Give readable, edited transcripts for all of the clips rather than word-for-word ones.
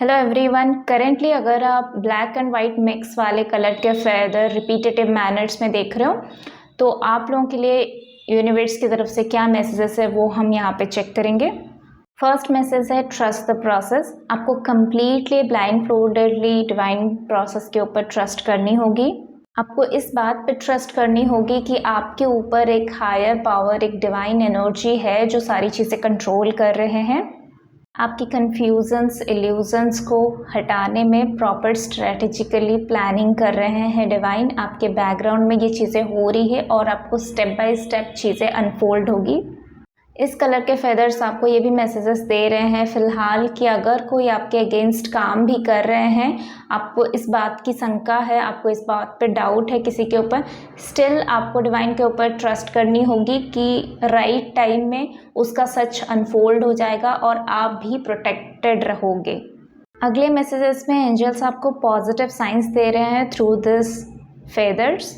Hello everyone. Currently अगर आप black and white mix वाले कलर के फेदर रिपीटेटिव मैनर्स में देख रहे हो तो आप लोगों के लिए यूनिवर्स की तरफ से क्या मैसेजेस है वो हम यहाँ पे चेक करेंगे। फर्स्ट मैसेज है ट्रस्ट द प्रोसेस। आपको completely blind foldedly divine process के ऊपर ट्रस्ट करनी होगी। आपको इस बात पे ट्रस्ट करनी होगी कि आपके ऊपर एक हायर पावर, एक डिवाइन एनर्जी है जो सारी चीज़ें कंट्रोल कर रहे हैं। आपकी कन्फ्यूजन्स, इल्यूजन्स को हटाने में प्रॉपर स्ट्रेटेजिकली प्लानिंग कर रहे हैं डिवाइन। आपके बैकग्राउंड में ये चीज़ें हो रही है और आपको स्टेप बाय स्टेप चीज़ें अनफोल्ड होगी। इस कलर के फेदर्स आपको ये भी मैसेजेस दे रहे हैं फ़िलहाल कि अगर कोई आपके अगेंस्ट काम भी कर रहे हैं, आपको इस बात की शंका है, आपको इस बात पे डाउट है किसी के ऊपर, स्टिल आपको डिवाइन के ऊपर ट्रस्ट करनी होगी कि राइट टाइम में उसका सच अनफोल्ड हो जाएगा और आप भी प्रोटेक्टेड रहोगे। अगले मैसेजेस में एंजल्स आपको पॉजिटिव साइंस दे रहे हैं थ्रू दिस फेदर्स।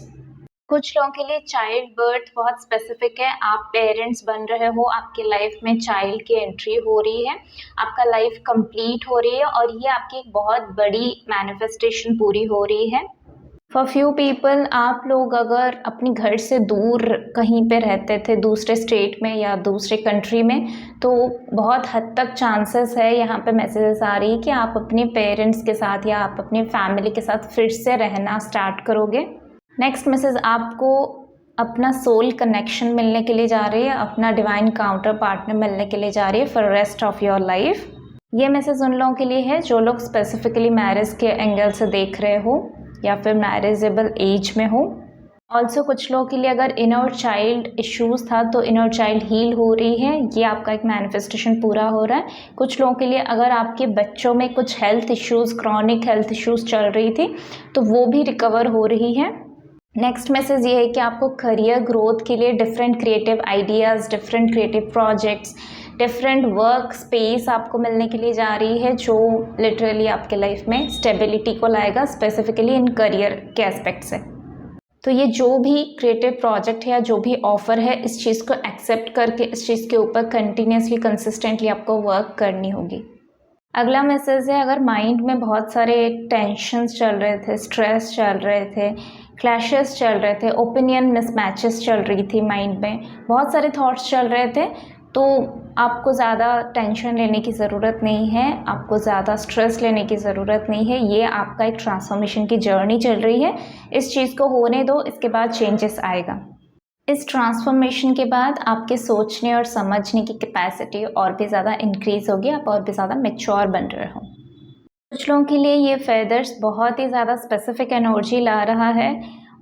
कुछ लोगों के लिए चाइल्ड बर्थ बहुत स्पेसिफिक है। आप पेरेंट्स बन रहे हो, आपके लाइफ में चाइल्ड की एंट्री हो रही है, आपका लाइफ कंप्लीट हो रही है और ये आपकी एक बहुत बड़ी मैनिफेस्टेशन पूरी हो रही है। फॉर फ्यू पीपल, आप लोग अगर अपने घर से दूर कहीं पे रहते थे, दूसरे स्टेट में या दूसरे कंट्री में, तो बहुत हद तक चांसेस है, यहाँ पे मैसेजेस आ रही है कि आप अपने पेरेंट्स के साथ या आप अपनी फैमिली के साथ फिर से रहना स्टार्ट करोगे। नेक्स्ट मैसेज आपको अपना सोल कनेक्शन मिलने के लिए जा रही है, अपना डिवाइन काउंटर पार्टनर मिलने के लिए जा रही है for rest of your life. ये मैसेज उन लोगों के लिए है जो लोग स्पेसिफिकली मैरिज के एंगल से देख रहे हो या फिर मैरिजेबल एज में हो। ऑल्सो कुछ लोगों के लिए अगर इनर चाइल्ड इश्यूज था तो इनर चाइल्ड हील हो रही है, ये आपका एक मैनिफेस्टेशन पूरा हो रहा है। कुछ लोगों के लिए अगर आपके बच्चों में कुछ health issues, chronic health issues चल रही थी तो वो भी रिकवर हो रही है। नेक्स्ट मैसेज ये है कि आपको करियर ग्रोथ के लिए different creative ideas, different creative projects, different work space आपको मिलने के लिए जा रही है जो लिटरली आपके लाइफ में स्टेबिलिटी को लाएगा, स्पेसिफिकली इन करियर के एस्पेक्ट से। तो ये जो भी क्रिएटिव प्रोजेक्ट है या जो भी ऑफर है, इस चीज़ को एक्सेप्ट करके इस चीज़ के ऊपर कंटिन्यूसली, कंसिस्टेंटली आपको वर्क करनी होगी। अगला मैसेज है अगर माइंड में बहुत सारे टेंशन्स चल रहे थे, स्ट्रेस चल रहे थे, क्लैशेस चल रहे थे, ओपिनियन मिसमैचेस चल रही थी, माइंड में बहुत सारे थॉट्स चल रहे थे, तो आपको ज़्यादा टेंशन लेने की ज़रूरत नहीं है, आपको ज़्यादा स्ट्रेस लेने की ज़रूरत नहीं है। ये आपका एक ट्रांसफॉर्मेशन की जर्नी चल रही है, इस चीज़ को होने दो, इसके बाद चेंजेस आएगा। इस ट्रांसफॉर्मेशन के बाद आपके सोचने और समझने की कैपेसिटी और भी ज़्यादा इंक्रीज़ होगी, आप और भी ज़्यादा मैच्योर बन रहे हो। कुछ लोगों के लिए ये फेदर्स बहुत ही ज़्यादा स्पेसिफिक एनर्जी ला रहा है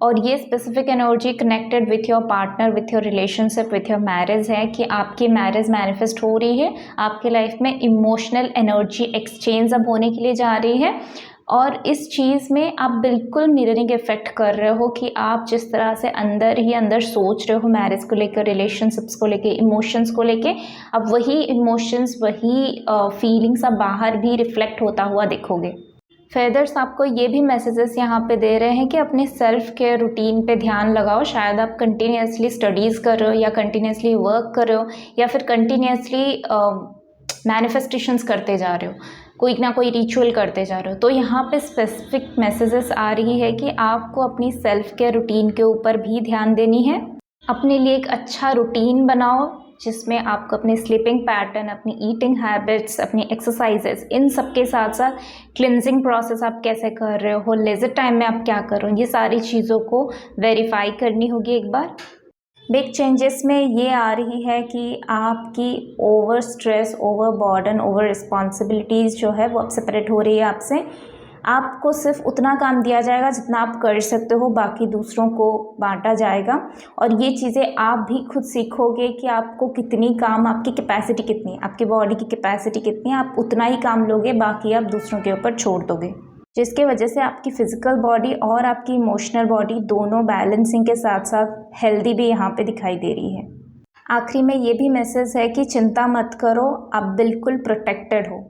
और ये specific energy connected with your partner, with your relationship, with your marriage है कि आपकी मैरिज मैनिफेस्ट हो रही है। आपके लाइफ में इमोशनल एनर्जी एक्सचेंज अब होने के लिए जा रही है और इस चीज़ में आप बिल्कुल मिररिंग इफेक्ट कर रहे हो कि आप जिस तरह से अंदर ही अंदर सोच रहे हो मैरिज को लेकर, रिलेशनशिप्स को लेकर, इमोशंस को लेकर, अब वही इमोशंस, वही फीलिंग्स अब बाहर भी रिफ्लेक्ट होता हुआ देखोगे। फेदर्स आपको ये भी मैसेजेस यहाँ पे दे रहे हैं कि अपने सेल्फ केयर रूटीन पे ध्यान लगाओ। शायद आप कंटिन्यूसली स्टडीज़ कर रहे हो या कंटिन्यूसली वर्क कर रहे हो या फिर कंटिन्यूसली मैनिफेस्टेशंस करते जा रहे हो, कोई ना कोई रिचुअल करते जा रहे हो, तो यहाँ पे स्पेसिफिक मैसेजेस आ रही है कि आपको अपनी सेल्फ केयर रूटीन के ऊपर भी ध्यान देनी है। अपने लिए एक अच्छा रूटीन बनाओ जिसमें आपको अपने स्लीपिंग पैटर्न, अपनी ईटिंग हैबिट्स, अपनी एक्सरसाइजेस, इन सब के साथ साथ क्लिनजिंग प्रोसेस आप कैसे कर रहे हो, लेजर टाइम में आप क्या कर रहे हो, ये सारी चीज़ों को वेरीफाई करनी होगी एक बार। बिग चेंजेस में ये आ रही है कि आपकी over stress, over burden, over responsibilities जो है वो अब सेपरेट हो रही है आपसे। आपको सिर्फ उतना काम दिया जाएगा जितना आप कर सकते हो, बाकी दूसरों को बांटा जाएगा और ये चीज़ें आप भी खुद सीखोगे कि आपको कितनी काम, आपकी कैपेसिटी कितनी है, आपकी बॉडी की कैपेसिटी कितनी है, आप उतना ही काम लोगे, बाकी आप दूसरों के ऊपर छोड़ दोगे, जिसके वजह से आपकी फ़िज़िकल बॉडी और आपकी इमोशनल बॉडी दोनों बैलेंसिंग के साथ साथ हेल्दी भी यहाँ पे दिखाई दे रही है। आखिरी में ये भी मैसेज है कि चिंता मत करो, आप बिल्कुल प्रोटेक्टेड हो।